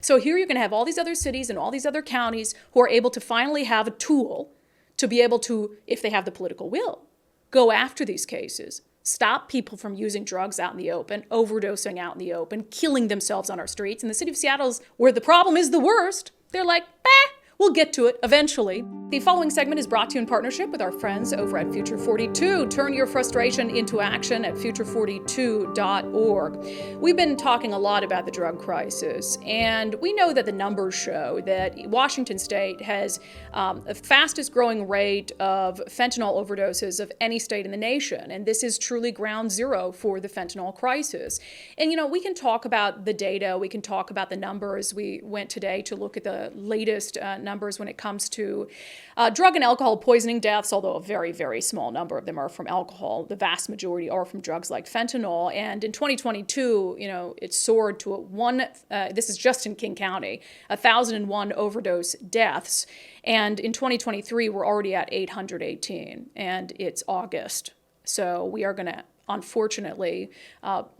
So here you're going to have all these other cities and all these other counties who are able to finally have a tool to be able to, if they have the political will, go after these cases, stop people from using drugs out in the open, overdosing out in the open, killing themselves on our streets. And the city of Seattle's, where the problem is the worst, they're like, we'll get to it eventually. The following segment is brought to you in partnership with our friends over at Future 42. Turn your frustration into action at future42.org. We've been talking a lot about the drug crisis, and we know that the numbers show that Washington State has the fastest growing rate of fentanyl overdoses of any state in the nation, and this is truly ground zero for the fentanyl crisis. And we can talk about the data, we can talk about the numbers. We went today to look at the latest numbers when it comes to drug and alcohol poisoning deaths, although a very, very small number of them are from alcohol. The vast majority are from drugs like fentanyl. And in 2022, it soared to this is just in King County, 1,001 overdose deaths. And in 2023, we're already at 818, and it's August. So we are going to unfortunately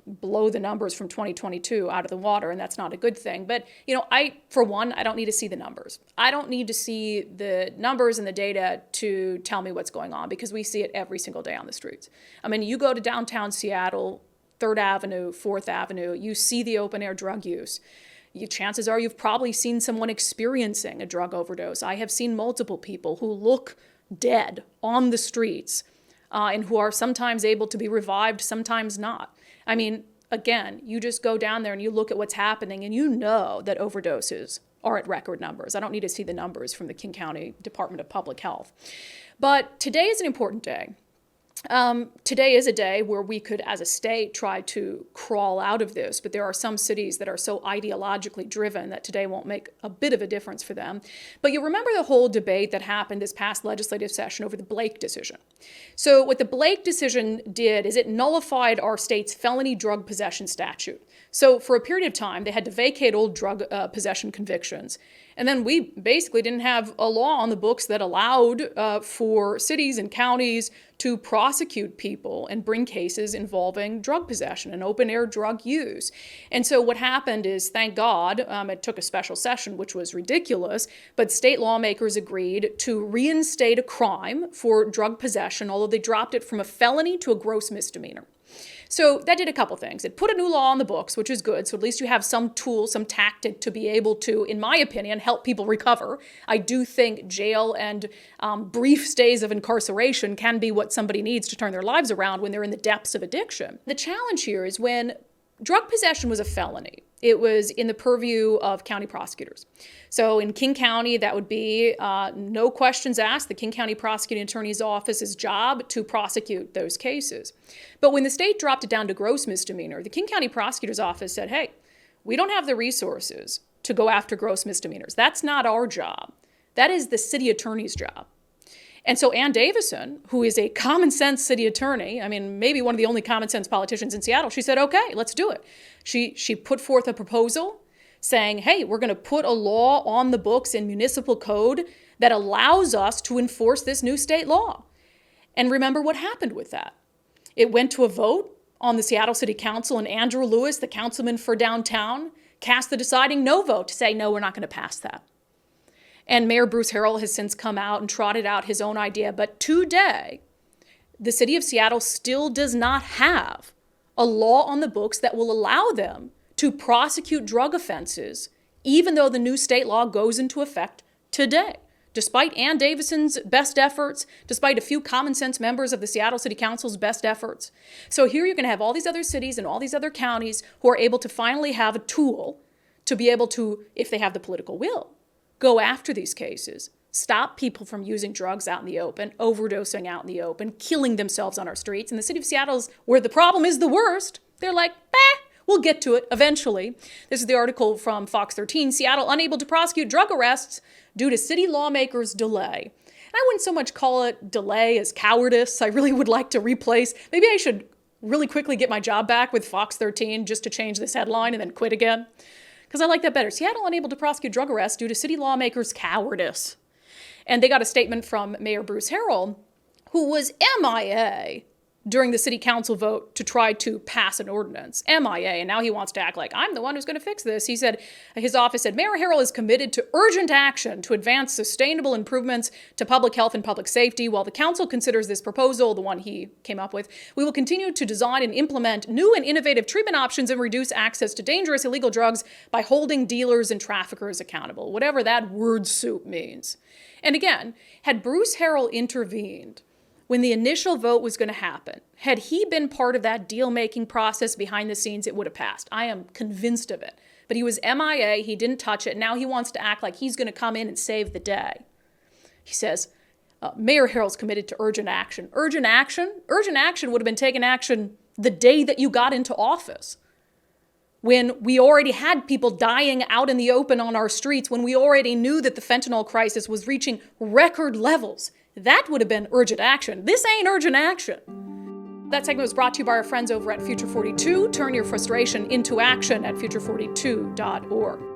blow the numbers from 2022 out of the water, and that's not a good thing. But, I don't need to see the numbers. I don't need to see the numbers and the data to tell me what's going on, because we see it every single day on the streets. I mean, you go to downtown Seattle, 3rd Avenue, 4th Avenue, you see the open-air drug use. Chances are you've probably seen someone experiencing a drug overdose. I have seen multiple people who look dead on the streets, and who are sometimes able to be revived, sometimes not. I mean, again, you just go down there and you look at what's happening, and you know that overdoses are at record numbers. I don't need to see the numbers from the King County Department of Public Health. But today is an important day. Today is a day where we could, as a state, try to crawl out of this, but there are some cities that are so ideologically driven that today won't make a bit of a difference for them. But you remember the whole debate that happened this past legislative session over the Blake decision. So what the Blake decision did is it nullified our state's felony drug possession statute. So for a period of time, they had to vacate old drug possession convictions. And then we basically didn't have a law on the books that allowed for cities and counties to prosecute people and bring cases involving drug possession and open-air drug use. And so what happened is, thank God, it took a special session, which was ridiculous, but state lawmakers agreed to reinstate a crime for drug possession, although they dropped it from a felony to a gross misdemeanor. So that did a couple things. It put a new law on the books, which is good. So at least you have some tool, some tactic to be able to, in my opinion, help people recover. I do think jail and brief stays of incarceration can be what somebody needs to turn their lives around when they're in the depths of addiction. The challenge here is when drug possession was a felony, it was in the purview of county prosecutors. So in King County, that would be no questions asked, the King County Prosecuting Attorney's Office's job to prosecute those cases. But when the state dropped it down to gross misdemeanor, the King County Prosecutor's Office said, hey, we don't have the resources to go after gross misdemeanors. That's not our job. That is the city attorney's job. And so Ann Davison, who is a common sense city attorney, I mean, maybe one of the only common sense politicians in Seattle, she said, okay, let's do it. She put forth a proposal saying, hey, we're going to put a law on the books in municipal code that allows us to enforce this new state law. And remember what happened with that. It went to a vote on the Seattle City Council, and Andrew Lewis, the councilman for downtown, cast the deciding no vote to say, no, we're not going to pass that. And Mayor Bruce Harrell has since come out and trotted out his own idea. But today, the city of Seattle still does not have a law on the books that will allow them to prosecute drug offenses, even though the new state law goes into effect today. Despite Ann Davison's best efforts, despite a few common sense members of the Seattle City Council's best efforts. So here you're going to have all these other cities and all these other counties who are able to finally have a tool to be able to, if they have the political will, go after these cases, stop people from using drugs out in the open, overdosing out in the open, killing themselves on our streets. And the city of Seattle's, where the problem is the worst, they're like, we'll get to it eventually. This is the article from Fox 13, Seattle unable to prosecute drug arrests due to city lawmakers' delay. And I wouldn't so much call it delay as cowardice. I really would like to replace, maybe I should really quickly get my job back with Fox 13 just to change this headline and then quit again. Because I like that better. Seattle unable to prosecute drug arrests due to city lawmakers' cowardice. And they got a statement from Mayor Bruce Harrell, who was MIA during the city council vote to try to pass an ordinance. MIA. And now he wants to act like I'm the one who's going to fix this. He said, his office said, Mayor Harrell is committed to urgent action to advance sustainable improvements to public health and public safety. While the council considers this proposal, the one he came up with, we will continue to design and implement new and innovative treatment options and reduce access to dangerous illegal drugs by holding dealers and traffickers accountable, whatever that word soup means. And again, had Bruce Harrell intervened when the initial vote was going to happen, had he been part of that deal-making process behind the scenes, it would have passed. I am convinced of it. But he was MIA, he didn't touch it, now he wants to act like he's going to come in and save the day. He says, Mayor Harrell's committed to urgent action. Urgent action? Urgent action would have been taking action the day that you got into office, when we already had people dying out in the open on our streets, when we already knew that the fentanyl crisis was reaching record levels. That would have been urgent action. This ain't urgent action. That segment was brought to you by our friends over at Future 42. Turn your frustration into action at future42.org.